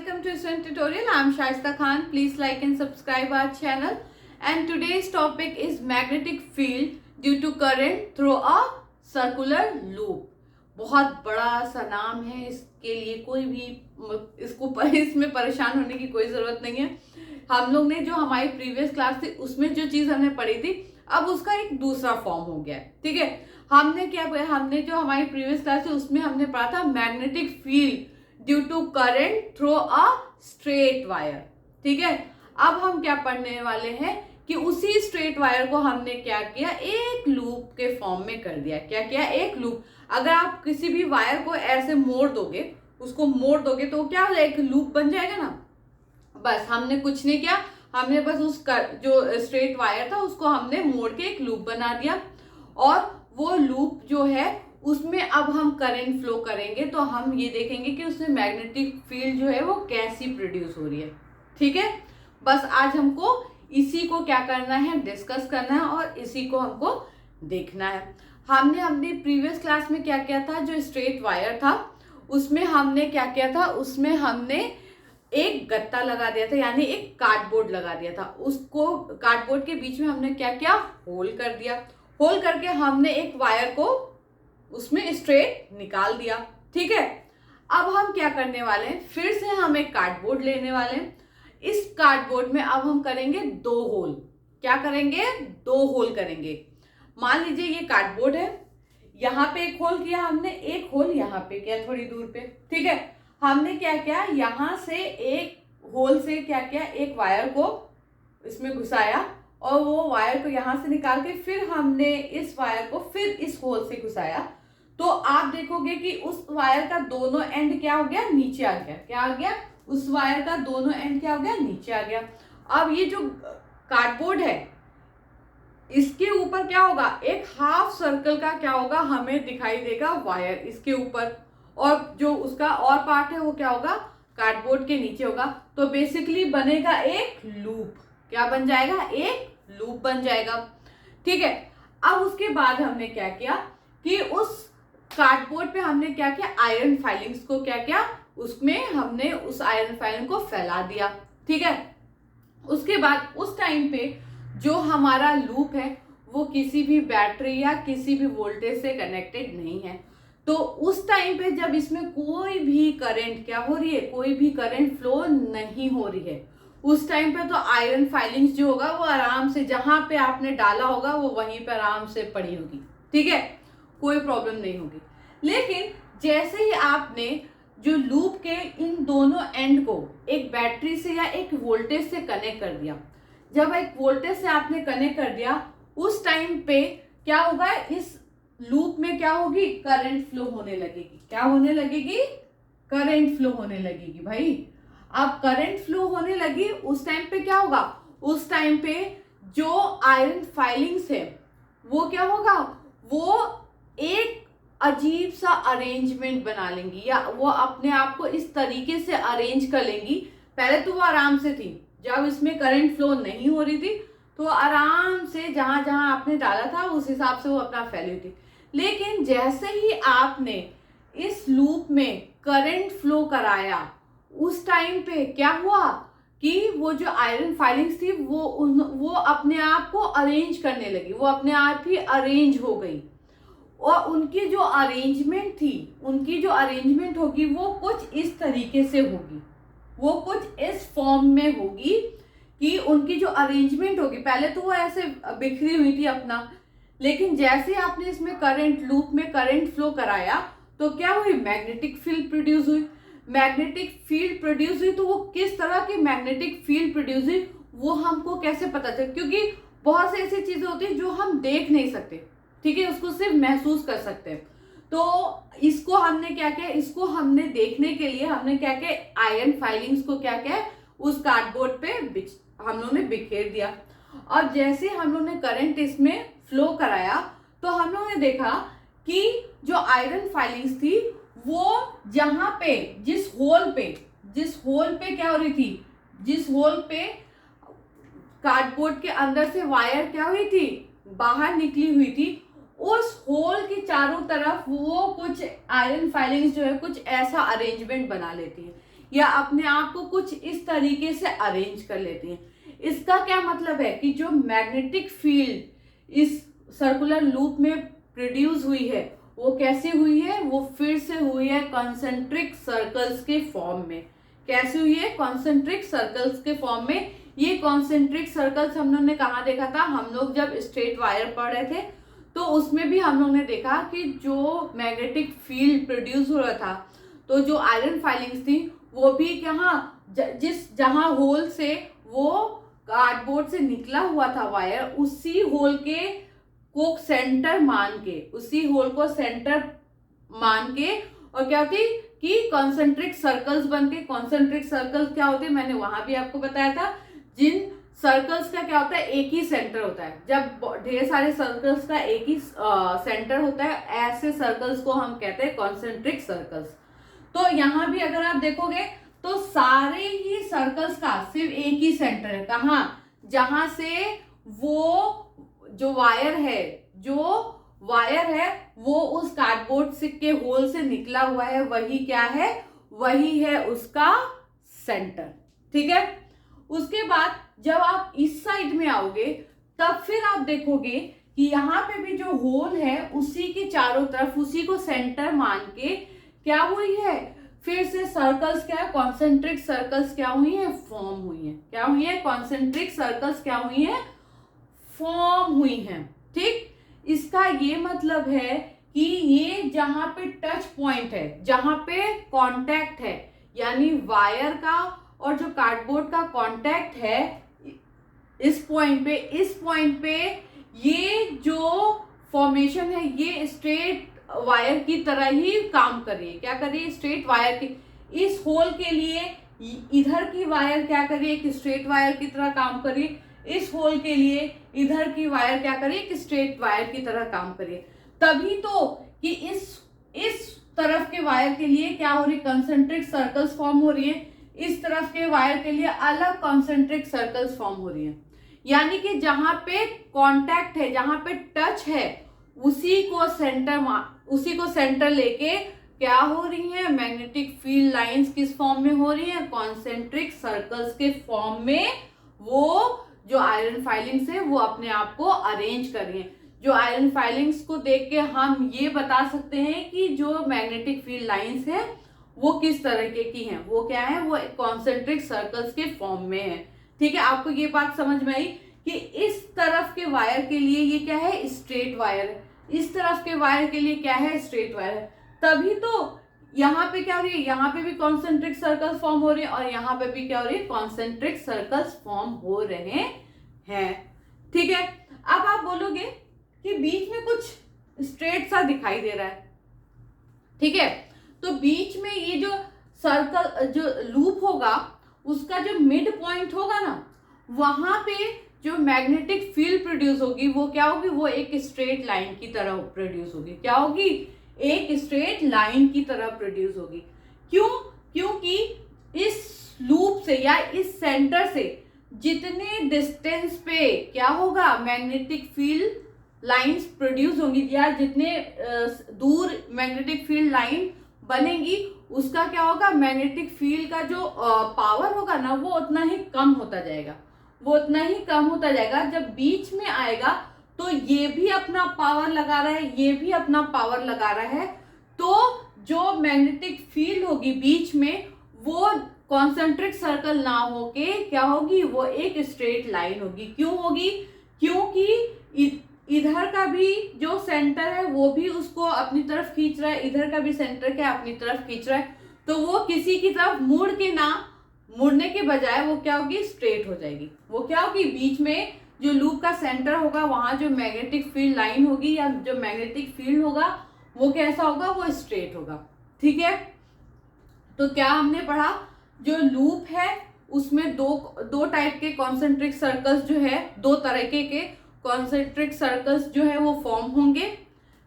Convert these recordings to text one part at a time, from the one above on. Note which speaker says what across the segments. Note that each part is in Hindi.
Speaker 1: welcome to Student Tutorial. I am Shaista Khan. Please like and subscribe our channel. And today's topic is magnetic field due to current through a circular loop. बहुत बड़ा सा नाम है, इसके लिए कोई भी इसमें परेशान होने की कोई ज़रूरत नहीं है। हम लोग ने जो हमारी प्रीवियस क्लास थी उसमें जो चीज़ हमने पढ़ी थी अब उसका एक दूसरा फॉर्म हो गया है। ठीक है, हमने जो हमारी प्रीवियस क्लास थी उसमें हमने पढ़ा था magnetic field due to current through a straight wire. ठीक है, अब हम क्या पढ़ने वाले हैं कि उसी स्ट्रेट वायर को हमने क्या किया, एक लूप के फॉर्म में कर दिया। क्या किया, एक लूप। अगर आप किसी भी वायर को ऐसे मोड़ दोगे, उसको मोड़ दोगे तो क्या हो जाएगा, एक लूप बन जाएगा ना। बस हमने कुछ नहीं किया, हमने बस जो स्ट्रेट वायर था उसको हमने मोड़ के एक लूप बना दिया। और वो लूप जो है उसमें अब हम करंट फ्लो करेंगे तो हम ये देखेंगे कि उसमें मैग्नेटिक फील्ड जो है वो कैसी प्रोड्यूस हो रही है। ठीक है, बस आज हमको इसी को क्या करना है, डिस्कस करना है और इसी को हमको देखना है। हमने अपनी प्रीवियस क्लास में क्या किया था, जो स्ट्रेट वायर था उसमें हमने क्या किया था, उसमें हमने एक गत्ता लगा दिया था, यानी एक कार्डबोर्ड लगा दिया था। उसको कार्डबोर्ड के बीच में हमने क्या किया, होल कर दिया। होल करके हमने एक वायर को उसमें स्ट्रेट निकाल दिया। ठीक है, अब हम क्या करने वाले हैं, फिर से हम एक कार्डबोर्ड लेने वाले हैं। इस कार्डबोर्ड में अब हम करेंगे दो होल। क्या करेंगे, दो होल करेंगे। मान लीजिए ये कार्डबोर्ड है, यहाँ पे एक होल किया हमने, एक होल यहाँ पे किया थोड़ी दूर पे। ठीक है, हमने क्या किया, यहाँ से एक होल से क्या किया, एक वायर को इसमें घुसाया और वो वायर को यहाँ से निकाल के फिर हमने इस वायर को फिर इस होल से घुसाया। तो आप देखोगे कि उस वायर का दोनों एंड क्या हो गया, नीचे आ गया। क्या आ गया, उस वायर का दोनों एंड क्या हो गया, नीचे आ गया। अब ये जो कार्डबोर्ड है इसके ऊपर क्या होगा, एक हाफ सर्कल का क्या होगा, हमें दिखाई देगा वायर इसके ऊपर, और जो उसका और पार्ट है वो क्या होगा, कार्डबोर्ड के नीचे होगा। तो बेसिकली बनेगा एक लूप। क्या बन जाएगा, एक लूप बन जाएगा। ठीक है, अब उसके बाद हमने क्या किया कि उस कार्डबोर्ड पे हमने क्या किया, आयरन फाइलिंग्स को क्या किया, उसमें हमने उस आयरन फाइलिंग को फैला दिया। ठीक है, उसके बाद उस टाइम पे जो हमारा लूप है वो किसी भी बैटरी या किसी भी वोल्टेज से कनेक्टेड नहीं है। तो उस टाइम पे जब इसमें कोई भी करंट क्या हो रही है, कोई भी करंट फ्लो नहीं हो रही है, उस टाइम पे तो आयरन फाइलिंग्स जो होगा वो आराम से जहां पे आपने डाला होगा वो वहीं पे आराम से पड़ी होगी। ठीक है, कोई प्रॉब्लम नहीं होगी। लेकिन जैसे ही आपने जो लूप के इन दोनों एंड को एक बैटरी से या एक वोल्टेज से कनेक्ट कर दिया, जब एक वोल्टेज से आपने कनेक्ट कर दिया उस टाइम पे क्या होगा, इस लूप में क्या होगी, करंट फ्लो होने लगेगी। क्या होने लगेगी, करंट फ्लो होने लगेगी भाई। अब करंट फ्लो होने लगी, उस टाइम पे क्या होगा, उस टाइम पे जो आयरन फाइलिंग्स है वो क्या होगा, वो एक अजीब सा अरेंजमेंट बना लेंगी या वो अपने आप को इस तरीके से अरेंज कर लेंगी। पहले तो वो आराम से थी, जब इसमें करंट फ्लो नहीं हो रही थी तो आराम से जहां जहां आपने डाला था उस हिसाब से वो अपना फैली थी। लेकिन जैसे ही आपने इस लूप में करंट फ्लो कराया उस टाइम पे क्या हुआ कि वो जो आयरन फाइलिंग्स थी वो अपने आप को अरेंज करने लगी, वो अपने आप ही अरेंज हो गई। और उनकी जो अरेंजमेंट होगी वो कुछ इस तरीके से होगी, वो कुछ इस फॉर्म में होगी कि उनकी जो अरेंजमेंट होगी, पहले तो वो ऐसे बिखरी हुई थी अपना, लेकिन जैसे आपने इसमें लूप में करंट फ्लो कराया तो क्या हुई, मैग्नेटिक फील्ड प्रोड्यूस हुई। मैग्नेटिक फील्ड प्रोड्यूस हुई तो वो किस तरह की मैग्नेटिक फील्ड प्रोड्यूस हुई वो हमको कैसे पता चले, क्योंकि बहुत से ऐसी चीजें होती है जो हम देख नहीं सकते। ठीक है, उसको सिर्फ महसूस कर सकते हैं। तो इसको हमने क्या किया, इसको हमने देखने के लिए हमने क्या किया, आयरन फाइलिंग्स को क्या किया, उस कार्डबोर्ड पे हम लोगों ने बिखेर दिया। और जैसे हम लोगों ने करंट इसमें फ्लो कराया तो हम लोगों ने देखा कि जो आयरन फाइलिंग्स थी वो जहां पे जिस होल पे क्या हो रही थी, जिस होल पे कार्डबोर्ड के अंदर से वायर क्या हुई थी, बाहर निकली हुई थी, उस होल की चारों तरफ वो कुछ आयरन फाइलिंग्स जो है कुछ ऐसा अरेंजमेंट बना लेती है। या अपने आप को कुछ इस तरीके से अरेंज कर लेती हैं। इसका क्या मतलब है कि जो मैग्नेटिक फील्ड इस सर्कुलर लूप में प्रोड्यूस हुई है वो कैसे हुई है, वो फिर से हुई है कॉन्सेंट्रिक सर्कल्स के फॉर्म में। कैसे हुई है? कॉन्सेंट्रिक सर्कल्स के फॉर्म में। ये कॉन्सेंट्रिक सर्कल्स हम लोग ने कहाँ देखा था? हम लोग जब स्ट्रेट वायर पढ़ रहे थे तो उसमें भी हम लोग ने देखा कि जो मैग्नेटिक फील्ड प्रोड्यूस हो रहा था तो जो आयरन फाइलिंग्स थी वो भी कहाँ, जहाँ होल से वो कार्डबोर्ड से निकला हुआ था वायर, उसी होल को सेंटर मान के, उसी होल को सेंटर मान के और क्या होती कि कॉन्सेंट्रिक सर्कल्स बन के। कॉन्सेंट्रिक सर्कल्स क्या होते हैं मैंने वहां भी आपको बताया था। जिन सर्कल्स का क्या होता है, एक ही सेंटर होता है। जब ढेर सारे सर्कल्स का एक ही सेंटर होता है, ऐसे सर्कल्स को हम कहते हैं कॉन्सेंट्रिक सर्कल्स। तो यहाँ भी अगर आप देखोगे तो सारे ही सर्कल्स का सिर्फ एक ही सेंटर है। कहाँ? जहां से वो जो वायर है वो उस कार्डबोर्ड के होल से निकला हुआ है, वही क्या है? वही है उसका सेंटर। ठीक है। उसके बाद जब आप इस साइड में आओगे तब फिर आप देखोगे कि यहाँ पे भी जो होल है उसी के चारों तरफ, उसी को सेंटर मान के क्या हुई है, फिर से सर्कल्स क्या है, कॉन्सेंट्रिक सर्कल्स क्या हुई है, फॉर्म हुई है। क्या हुई है? कॉन्सेंट्रिक सर्कल्स क्या हुई है, फॉर्म हुई है। ठीक। इसका ये मतलब है कि ये जहां पे टच पॉइंट है, जहां पे कांटेक्ट है, यानी वायर का और जो कार्डबोर्ड का कांटेक्ट है, इस पॉइंट पे ये जो फॉर्मेशन है ये स्ट्रेट वायर की तरह ही काम कर रही है। क्या कर रही है? स्ट्रेट वायर की। इस होल के लिए इधर की वायर क्या कर रही है? एक स्ट्रेट वायर की तरह काम कर रही है। इस होल के लिए इधर की वायर क्या कर रही है? एक स्ट्रेट वायर की तरह काम कर रही है। तभी तो कि इस तरफ के वायर के लिए क्या हो रही है? कंसेंट्रिक सर्कल्स फॉर्म हो रही है। इस तरफ के वायर के लिए अलग कॉन्सेंट्रिक सर्कल्स फॉर्म हो रही है। यानी कि जहां पे कांटेक्ट है, जहां पे टच है, उसी को सेंटर लेके क्या हो रही है? मैग्नेटिक फील्ड लाइंस किस फॉर्म में हो रही है? कॉन्सेंट्रिक सर्कल्स के फॉर्म में वो जो आयरन फाइलिंग्स है वो अपने आप को अरेंज कर रही है। जो आयरन फाइलिंग्स को देख के हम ये बता सकते हैं कि जो मैग्नेटिक फील्ड लाइंस है वो किस तरीके की हैं। वो क्या है? वो कॉन्सेंट्रिक सर्कल्स के फॉर्म में है। ठीक है। आपको ये बात समझ में आई कि इस तरफ के वायर के लिए ये क्या है? स्ट्रेट वायर है। इस तरफ के वायर के लिए क्या है? स्ट्रेट वायर है। तभी तो यहाँ पे क्या हो रही है? यहाँ पे भी कॉन्सेंट्रिक सर्कल्स फॉर्म हो रहे हैं और यहाँ पे भी क्या हो रही है? कॉन्सेंट्रिक सर्कल्स फॉर्म हो रहे हैं। ठीक है। अब आप बोलोगे कि बीच में कुछ स्ट्रेट सा दिखाई दे रहा है। ठीक है। तो बीच में ये जो सर्कल, जो लूप होगा, उसका जो मिड पॉइंट होगा ना, वहां पे जो मैग्नेटिक फील्ड प्रोड्यूस होगी वो क्या होगी? वो एक स्ट्रेट लाइन की तरह प्रोड्यूस होगी। क्या होगी? एक स्ट्रेट लाइन की तरह प्रोड्यूस होगी। क्यों? क्योंकि इस लूप से या इस सेंटर से जितने डिस्टेंस पे क्या होगा? मैग्नेटिक फील्ड लाइंस प्रोड्यूस होंगी, या जितने दूर मैग्नेटिक फील्ड लाइन बनेगी उसका क्या होगा? मैग्नेटिक फील्ड का जो पावर होगा ना वो उतना ही कम होता जाएगा। जब बीच में आएगा तो ये भी अपना पावर लगा रहा है, ये भी अपना पावर लगा रहा है, तो जो मैग्नेटिक फील्ड होगी बीच में वो कॉन्सेंट्रिक सर्कल ना होके क्या होगी? वो एक स्ट्रेट लाइन होगी। क्यों होगी? क्योंकि इधर का भी जो सेंटर है वो भी उसको अपनी तरफ खींच रहा है, इधर का भी सेंटर क्या अपनी तरफ खींच रहा है, तो वो किसी की तरफ मुड़ने के बजाय वो क्या होगी? स्ट्रेट हो जाएगी। वो क्या होगी? बीच में जो लूप का सेंटर होगा वहां जो मैग्नेटिक फील्ड लाइन होगी या जो मैग्नेटिक फील्ड होगा वो कैसा होगा? वो स्ट्रेट होगा। ठीक है। तो क्या हमने पढ़ा? जो लूप है उसमें दो टाइप के कॉन्सेंट्रिक सर्कल्स जो है, दो तरीके के कॉन्सेंट्रिक सर्कल्स जो है वो फॉर्म होंगे।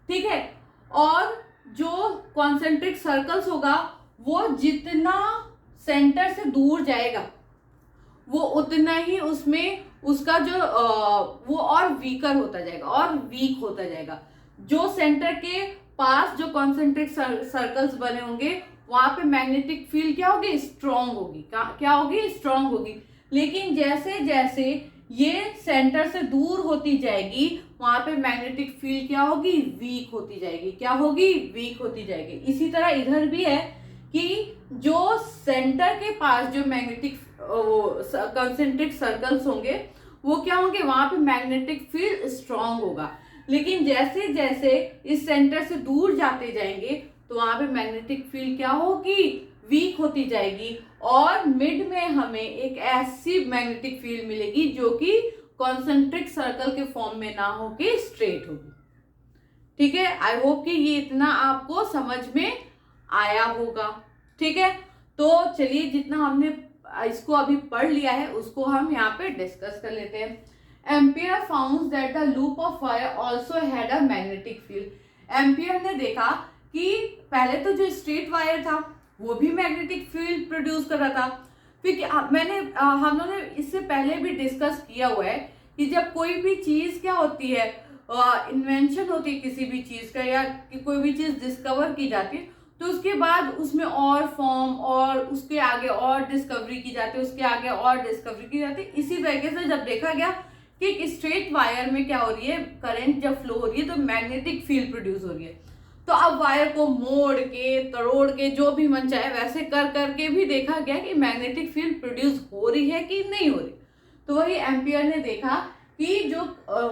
Speaker 1: ठीक है। और जो कॉन्सेंट्रिक सर्कल्स होगा वो जितना सेंटर से दूर जाएगा वो उतना ही उसमें उसका जो वो और वीकर होता जाएगा और वीक होता जाएगा। जो सेंटर के पास जो कॉन्सेंट्रिक सर्कल्स बने होंगे वहां पे मैग्नेटिक फील्ड क्या होगी, स्ट्रांग होगी। क्या होगी, स्ट्रांग होगी। लेकिन जैसे जैसे ये सेंटर से दूर होती जाएगी वहां पे मैग्नेटिक फील्ड क्या होगी, वीक होती जाएगी। क्या होगी, वीक होती जाएगी। इसी तरह इधर भी है कि जो सेंटर के पास जो मैग्नेटिक कंसेंट्रिक सर्कल्स होंगे वो क्या होंगे, वहां पे मैग्नेटिक फील्ड स्ट्रांग होगा। लेकिन जैसे जैसे इस सेंटर से दूर जाते जाएंगे तो वहां पे मैग्नेटिक फील्ड क्या होगी, वीक होती जाएगी। और मिड में हमें एक ऐसी मैग्नेटिक फील्ड मिलेगी जो कि कॉन्सेंट्रिक सर्कल के फॉर्म में ना होके स्ट्रेट होगी। ठीक है, आई होप कि ये इतना आपको समझ में आया होगा। ठीक है, तो चलिए जितना हमने इसको अभी पढ़ लिया है उसको हम यहाँ पे डिस्कस कर लेते हैं। Ampere found that the loop of wire also had a magnetic field. Ampere ने देखा कि पहले तो जो स्ट्रेट वायर था वो भी मैग्नेटिक फील्ड प्रोड्यूस कर रहा था। फिर हम लोगों ने इससे पहले भी डिस्कस किया हुआ है कि जब कोई भी चीज क्या होती है, इन्वेंशन होती है किसी भी चीज का, या कि कोई भी चीज डिस्कवर की जाती है तो उसके बाद उसमें और फॉर्म और उसके आगे और डिस्कवरी की जाती है, उसके आगे और डिस्कवरी की जाती है। इसी तरीके से जब देखा गया कि एक स्ट्रेट वायर में क्या हो रही है, करंट जब फ्लो हो रही है तो मैग्नेटिक फील्ड प्रोड्यूस हो रही है। तो अब वायर को मोड़ के तोड़ के जो भी मन चाहे वैसे कर करके भी देखा गया कि मैग्नेटिक फील्ड प्रोड्यूस हो रही है कि नहीं हो रही। तो वही एम्पियर ने देखा कि जो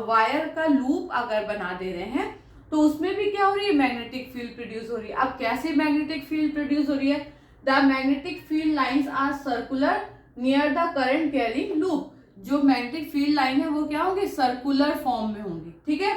Speaker 1: वायर का लूप अगर बना दे रहे हैं तो उसमें भी क्या हो रही है, मैग्नेटिक फील्ड प्रोड्यूस हो रही है। अब कैसे मैग्नेटिक फील्ड प्रोड्यूस हो रही है, the magnetic field lines are circular near the current carrying loop. जो मैग्नेटिक फील्ड लाइन है वो क्या होंगी, सर्कुलर फॉर्म में होंगी। ठीक है,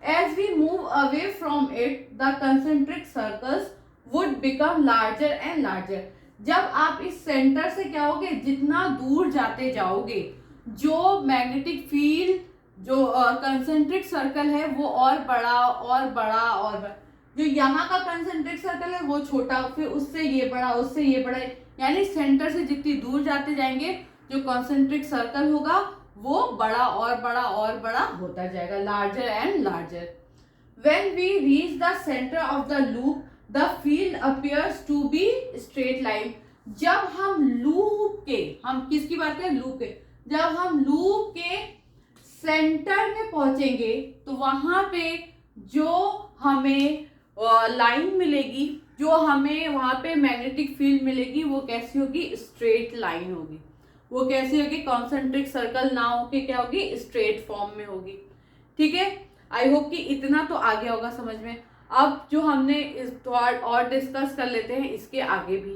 Speaker 1: as we move away from it the concentric circles would become larger and larger. जब आप इस सेंटर से क्या होगे, जितना दूर जाते जाओगे जो मैग्नेटिक फील्ड जो कंसेंट्रिक सर्कल है वो और बड़ा और बड़ा और बड़ा। जो यहाँ का कंसेंट्रिक सर्कल है वो छोटा, फिर उससे ये बड़ा, उससे ये बड़ा, यानी सेंटर से जितनी दूर जाते जाएंगे जो कंसेंट्रिक सर्कल होगा वो बड़ा और बड़ा और बड़ा होता जाएगा, larger and larger. When we reach the centre of the loop the field appears to be straight line. जब हम लूप के, हम किसकी बात करें, लूप के, जब हम लूप के सेंटर में पहुंचेंगे तो वहां पे जो हमें लाइन मिलेगी, जो हमें वहां पे मैग्नेटिक फील्ड मिलेगी वो कैसी होगी, स्ट्रेट लाइन होगी। वो कैसी होगी, कॉन्सेंट्रिक सर्कल ना होके क्या होगी, स्ट्रेट फॉर्म में होगी। ठीक है, आई होप कि इतना तो आ गया होगा समझ में। अब जो हमने इस और डिस्कस कर लेते हैं इसके आगे भी।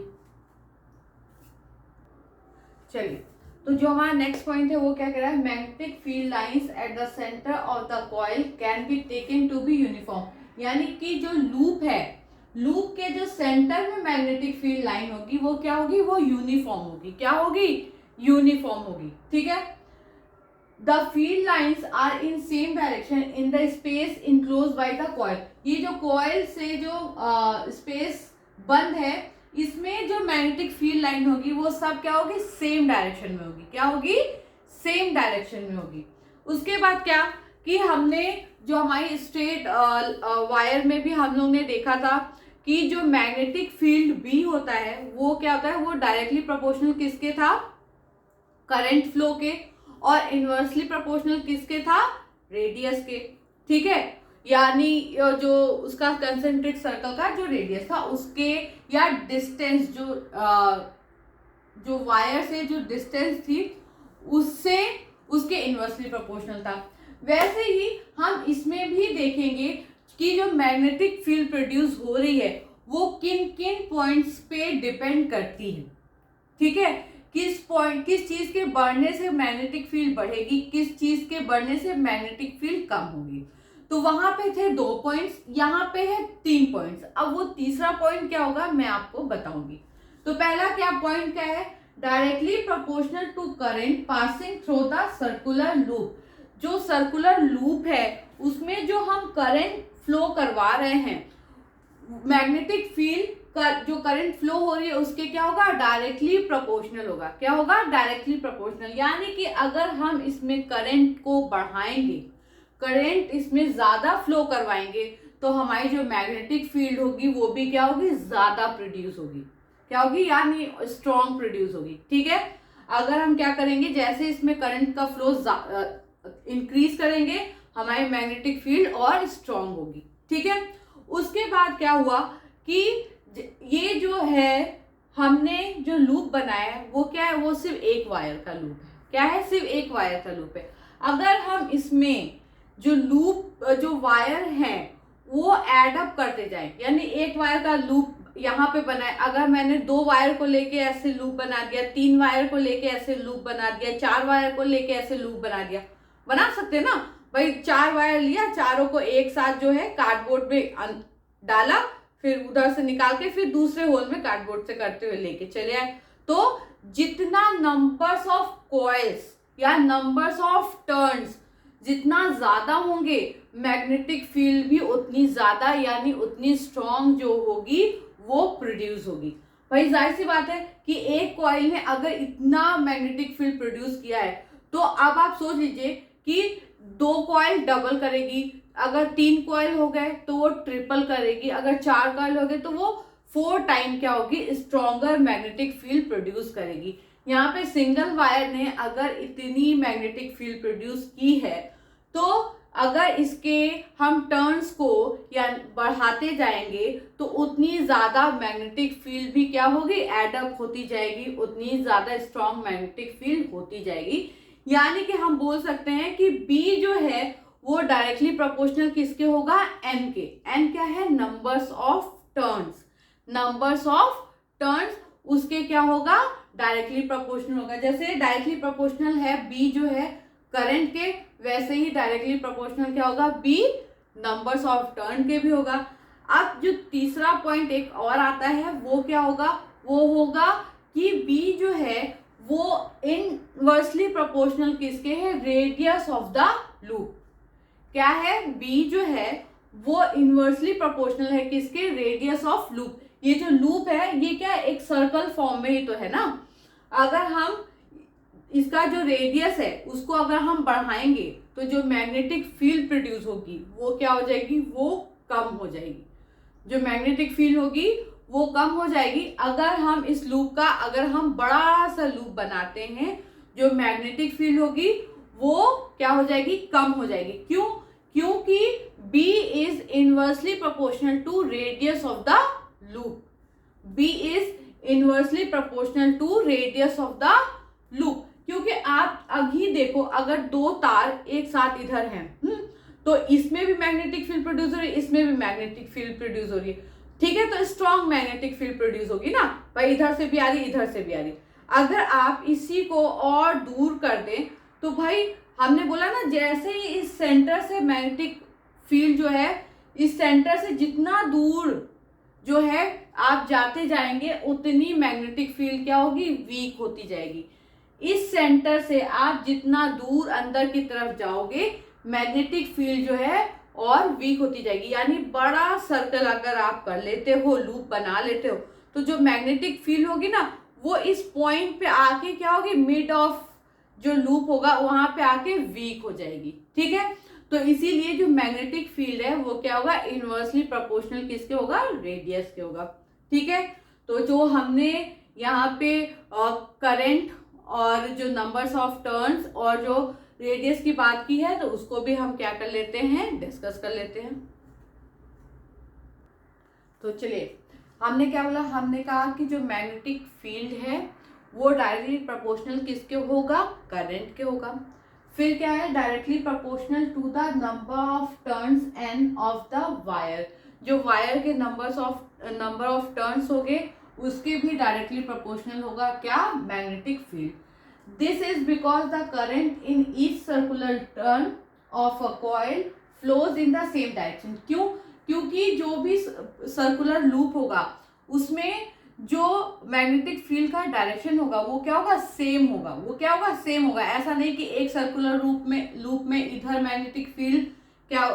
Speaker 1: चलिए, तो जो हमारा नेक्स्ट पॉइंट है वो क्या कह रहा है, magnetic field lines at the centre of the coil can be taken to be uniform. यानी कि जो लूप है, लूप के जो सेंटर में मैग्नेटिक फील्ड लाइन होगी वो क्या होगी, वो यूनिफॉर्म होगी। क्या होगी, यूनिफॉर्म होगी। ठीक है, the field lines are in same direction in the space enclose by the coil. ये जो कॉइल से जो स्पेस बंद है इसमें जो मैग्नेटिक फील्ड लाइन होगी वो सब क्या होगी, सेम डायरेक्शन में होगी। क्या होगी, सेम डायरेक्शन में होगी। उसके बाद क्या कि हमने जो हमारी स्ट्रेट वायर में भी हम लोग ने देखा था कि जो मैग्नेटिक फील्ड बी होता है वो क्या होता है, वो डायरेक्टली प्रोपोर्शनल किसके था, करंट फ्लो के, और इनवर्सली प्रोपोर्शनल किसके था, रेडियस के। ठीक है, यानी जो उसका कंसेंट्रिक सर्कल का जो रेडियस था उसके, या डिस्टेंस जो वायर से जो डिस्टेंस थी उससे उसके इनवर्सली प्रोपोर्शनल था। वैसे ही हम इसमें भी देखेंगे कि जो मैग्नेटिक फील्ड प्रोड्यूस हो रही है वो किन किन पॉइंट्स पे डिपेंड करती है। ठीक है, किस चीज के बढ़ने से मैग्नेटिक फील्ड बढ़ेगी, किस चीज के बढ़ने से मैग्नेटिक फील्ड कम होगी। तो वहां पे थे 2 पॉइंट्स, यहाँ पे है 3 पॉइंट्स। अब वो तीसरा पॉइंट क्या होगा मैं आपको बताऊंगी। तो पहला क्या पॉइंट क्या है, directly proportional to current passing through the circular loop. जो सर्कुलर लूप है उसमें जो हम करंट फ्लो करवा रहे हैं, मैग्नेटिक फील्ड जो करंट फ्लो हो रही है उसके क्या होगा, डायरेक्टली प्रोपोर्शनल होगा। क्या होगा, डायरेक्टली प्रोपोर्शनल। यानी कि अगर हम इसमें करंट को बढ़ाएंगे, करंट इसमें ज्यादा फ्लो करवाएंगे तो हमारी जो मैग्नेटिक फील्ड होगी वो भी क्या होगी, ज्यादा प्रोड्यूस होगी, क्या होगी, यानी स्ट्रॉन्ग प्रोड्यूस होगी। ठीक है, अगर हम क्या करेंगे, जैसे इसमें करंट का फ्लो इंक्रीज करेंगे, हमारी मैग्नेटिक फील्ड और स्ट्रॉन्ग होगी। ठीक है, उसके बाद क्या हुआ कि ये जो है हमने जो लूप बनाया है वो क्या है, वो सिर्फ एक वायर का लूप है। क्या है, सिर्फ एक वायर का लूप है। अगर हम इसमें जो लूप जो वायर हैं वो एड अप करते जाएं, यानी एक वायर का लूप यहाँ पे बनाए, अगर मैंने 2 वायर को लेके ऐसे लूप बना दिया, 3 वायर को लेके ऐसे लूप बना दिया, 4 वायर को लेके ऐसे लूप बना दिया, बना सकते ना भाई। 4 वायर लिया, चारों को एक साथ जो है कार्डबोर्ड में डाला, फिर उधर से निकाल के फिर दूसरे होल में कार्डबोर्ड से करते हुए लेके चले आए, तो जितना नंबर्स ऑफ कॉइल्स या नंबर्स ऑफ टर्न्स जितना ज्यादा होंगे, मैग्नेटिक फील्ड भी उतनी ज्यादा यानी उतनी स्ट्रॉन्ग जो होगी वो प्रोड्यूस होगी। भाई जाहिर सी बात है कि एक कॉइल ने अगर इतना मैग्नेटिक फील्ड प्रोड्यूस किया है, तो अब आप सोच लीजिए कि 2 कॉइल डबल करेगी, अगर 3 कॉइल हो गए तो वो ट्रिपल करेगी, अगर 4 कॉइल हो गए तो वो 4 टाइम क्या होगी, स्ट्रॉन्गर मैग्नेटिक फील्ड प्रोड्यूस करेगी। यहाँ पे सिंगल वायर ने अगर इतनी मैग्नेटिक फील्ड प्रोड्यूस की है, तो अगर इसके हम टर्न्स को या बढ़ाते जाएंगे तो उतनी ज्यादा मैग्नेटिक फील्ड भी क्या होगी, एडअप होती जाएगी, उतनी ज्यादा स्ट्रॉन्ग मैग्नेटिक फील्ड होती जाएगी। यानी कि हम बोल सकते हैं कि B जो है वो डायरेक्टली प्रोपोर्शनल किसके होगा, N के। N क्या है, numbers of turns, numbers of turns उसके क्या होगा, डायरेक्टली प्रोपोर्शनल होगा। जैसे डायरेक्टली प्रोपोर्शनल है B जो है करंट के, वैसे ही डायरेक्टली प्रोपोर्शनल क्या होगा, B नंबर्स ऑफ टर्न के भी होगा। अब जो तीसरा पॉइंट एक और आता है वो क्या होगा, वो होगा कि B जो है वो इनवर्सली प्रोपोर्शनल किसके है, रेडियस ऑफ द लूप। क्या है, B जो है वो इनवर्सली प्रोपोर्शनल है किसके, रेडियस ऑफ लूप। ये जो लूप है ये क्या है, एक सर्कल फॉर्म में ही तो है ना। अगर हम इसका जो रेडियस है उसको अगर हम बढ़ाएंगे तो जो मैग्नेटिक फील्ड प्रोड्यूस होगी वो क्या हो जाएगी, वो कम हो जाएगी। जो मैग्नेटिक फील्ड होगी वो कम हो जाएगी। अगर हम इस लूप का अगर हम बड़ा सा लूप बनाते हैं, जो मैग्नेटिक फील्ड होगी वो क्या हो जाएगी, कम हो जाएगी। क्यों, क्योंकि B is inversely proportional to radius of the loop. B is inversely proportional to radius of the loop. क्योंकि आप अभी देखो, अगर 2 तार एक साथ इधर हैं, तो इसमें भी मैग्नेटिक फील्ड प्रोड्यूस हो रही है, इसमें भी मैग्नेटिक फील्ड प्रोड्यूस हो रही है। ठीक है, तो स्ट्रॉन्ग मैग्नेटिक फील्ड प्रोड्यूस होगी ना भाई, इधर से भी आ रही, इधर से भी आ रही। अगर आप इसी को और दूर कर दें तो भाई हमने बोला ना, जैसे ही इस सेंटर से मैग्नेटिक फील्ड जो है, इस सेंटर से जितना दूर जो है आप जाते जाएंगे उतनी मैग्नेटिक फील्ड क्या होगी, वीक होती जाएगी। इस सेंटर से आप जितना दूर अंदर की तरफ जाओगे मैग्नेटिक फील्ड जो है और वीक होती जाएगी। यानी बड़ा सर्कल अगर आप कर लेते हो, लूप बना लेते हो, तो जो मैग्नेटिक फील्ड होगी ना वो इस पॉइंट पे आके क्या होगी, मिड ऑफ जो लूप होगा वहां पे आके वीक हो जाएगी। ठीक है, तो इसीलिए जो मैग्नेटिक फील्ड है वो क्या होगा, इनवर्सली प्रोपोर्शनल किसके होगा, रेडियस के होगा। ठीक है, तो जो हमने यहाँ पे करंट और जो नंबर्स ऑफ टर्न्स और जो रेडियस की बात की है, तो उसको भी हम क्या कर लेते हैं, डिस्कस कर लेते हैं। तो चलिए, हमने क्या बोला, हमने कहा कि जो मैग्नेटिक फील्ड है वो डायरेक्टली प्रोपोर्शनल किसके होगा, करंट के होगा। फिर क्या है, directly proportional to the number of turns and of the wire. जो वायर के नंबर ऑफ टर्न्स हो गए उसके भी डायरेक्टली प्रोपोर्शनल होगा क्या, magnetic field. This is because the current in each circular turn of a coil flows in the same direction. क्यों, क्योंकि जो भी सर्कुलर लूप होगा उसमें जो मैग्नेटिक फील्ड का डायरेक्शन होगा वो क्या होगा, सेम होगा। वो क्या होगा, सेम होगा। ऐसा नहीं कि एक सर्कुलर लूप में इधर मैग्नेटिक फील्ड क्या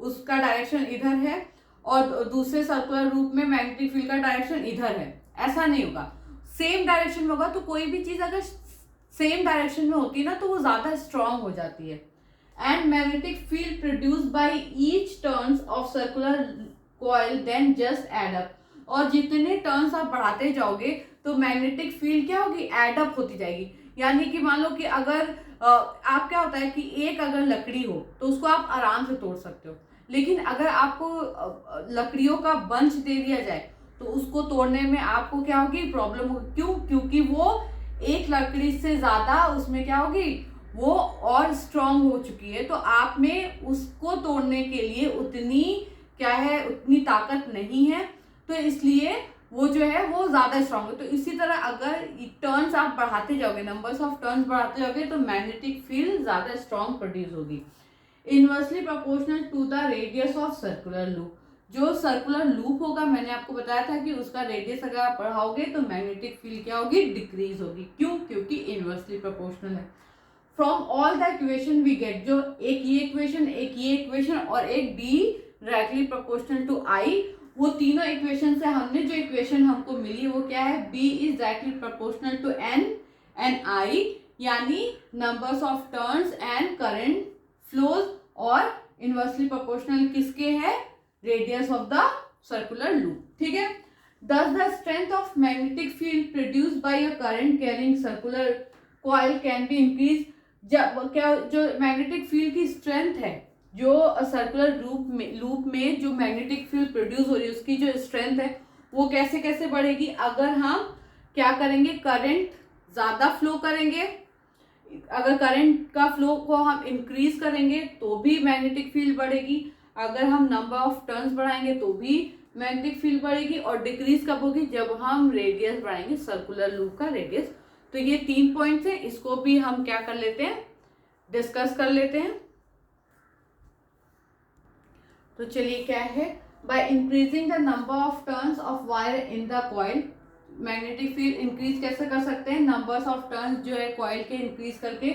Speaker 1: उसका डायरेक्शन इधर है और दूसरे सर्कुलर लूप में मैग्नेटिक फील्ड का डायरेक्शन इधर है, ऐसा नहीं होगा। सेम डायरेक्शन में होगा। तो कोई भी चीज अगर सेम डायरेक्शन में होती है ना तो वो ज्यादा स्ट्रांग हो जाती है। and magnetic field produced by each turns of circular coil then just add up. और जितने टर्न्स आप बढ़ाते जाओगे तो मैग्नेटिक फील्ड क्या होगी, एड अप होती जाएगी। यानी कि मान लो कि अगर आप क्या होता है कि एक अगर लकड़ी हो तो उसको आप आराम से तोड़ सकते हो, लेकिन अगर आपको लकड़ियों का बंच दे दिया जाए तो उसको तोड़ने में आपको क्या होगी, प्रॉब्लम होगी। क्यों? क्योंकि वो एक लकड़ी से ज्यादा उसमें क्या होगी, वो और स्ट्रांग हो चुकी है, तो आप में उसको तोड़ने के लिए उतनी क्या है, उतनी ताकत नहीं है, तो इसलिए वो जो है वो ज्यादा स्ट्रांग है। तो इसी तरह अगर टर्न्स आप बढ़ाते जाओगे, नंबर्स ऑफ टर्न्स बढ़ाते जाओगे, तो मैग्नेटिक फील्ड ज्यादा स्ट्रांग प्रोड्यूस होगी। Inversely proportional to the radius of circular loop. जो सर्कुलर लूप होगा, मैंने आपको बताया था कि उसका रेडियस अगर आप बढ़ाओगे तो मैग्नेटिक फील्ड क्या होगी, डिक्रीज होगी। क्यों? क्योंकि इनवर्सली प्रोपोर्शनल है। From all the equation we get, जो एक ये इक्वेशन, एक ये इक्वेशन और एक D directly proportional to I, वो तीनों इक्वेशन से हमने जो इक्वेशन हमको मिली वो क्या है, B is directly proportional to N and I, यानी numbers of turns and current flows, और इनवर्सली प्रोपोर्शनल किसके है, radius of the circular loop. ठीक है। Thus the strength of magnetic field produced by a current carrying circular coil can be increased। जब क्या, जो मैग्नेटिक फील्ड की स्ट्रेंथ है, जो सर्कुलर लूप में जो मैग्नेटिक फील्ड प्रोड्यूस हो रही है, उसकी जो स्ट्रेंथ है वो कैसे कैसे बढ़ेगी, अगर हम क्या करेंगे, करंट ज्यादा फ्लो करेंगे। अगर करंट का फ्लो को हम इंक्रीज करेंगे तो भी मैग्नेटिक फील्ड बढ़ेगी, अगर हम नंबर ऑफ टर्न्स बढ़ाएंगे तो भी मैग्नेटिक फील्ड बढ़ेगी, और डिक्रीज कब होगी, जब हम रेडियस बढ़ाएंगे, सर्कुलर लूप का रेडियस। तो ये 3 पॉइंट्स हैं, इसको भी हम क्या कर लेते हैं, डिस्कस कर लेते हैं। तो चलिए क्या है, by increasing the number of turns of wire in the coil, magnetic field increase कैसे कर सकते हैं, नंबर्स ऑफ टर्न्स जो है कॉइल के इंक्रीज करके,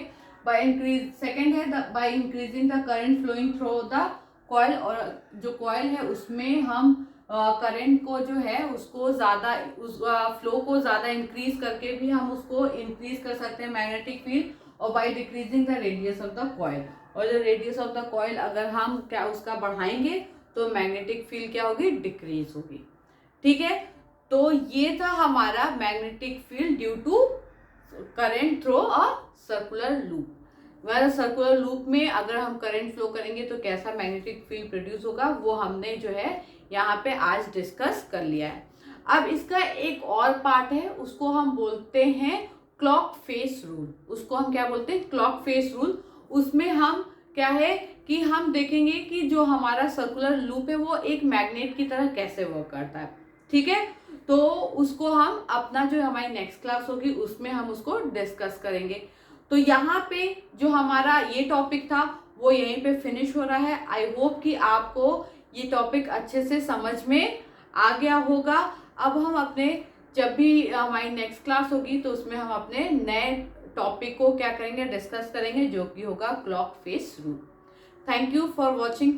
Speaker 1: बाय इंक्रीज। सेकंड है by increasing the current flowing through the coil, और जो कॉइल है उसमें हम करंट को जो है उसको ज़्यादा, उस फ्लो को ज़्यादा इंक्रीज करके भी हम उसको इंक्रीज कर सकते हैं मैग्नेटिक फील्ड, और by decreasing the radius of the coil, और जो रेडियस ऑफ द कॉइल अगर हम क्या उसका बढ़ाएंगे तो मैग्नेटिक फील्ड क्या होगी, डिक्रीज होगी। ठीक है। तो ये था हमारा magnetic field due to current through a circular loop. वह सर्कुलर लूप में अगर हम करंट फ्लो करेंगे तो कैसा मैग्नेटिक फील्ड प्रोड्यूस होगा, वो हमने जो है यहाँ पे आज डिस्कस कर लिया है। अब इसका एक और पार्ट है, उसको हम बोलते हैं क्लॉक फेस रूल। उसको हम क्या बोलते हैं, क्लॉक फेस रूल। उसमें हम क्या है कि हम देखेंगे कि जो हमारा सर्कुलर लूप है वो एक मैग्नेट की तरह कैसे वर्क करता है। ठीक है। तो उसको हम अपना जो हमारी नेक्स्ट क्लास होगी उसमें हम उसको डिस्कस करेंगे। तो यहाँ पे जो हमारा ये टॉपिक था वो यहीं पे फिनिश हो रहा है। आई होप कि आपको ये टॉपिक अच्छे से समझ में आ गया होगा। अब हम अपने, जब भी हमारी नेक्स्ट क्लास होगी तो उसमें हम अपने नए टॉपिक को क्या करेंगे, डिस्कस करेंगे, जो कि होगा clock face rule. Thank you for watching.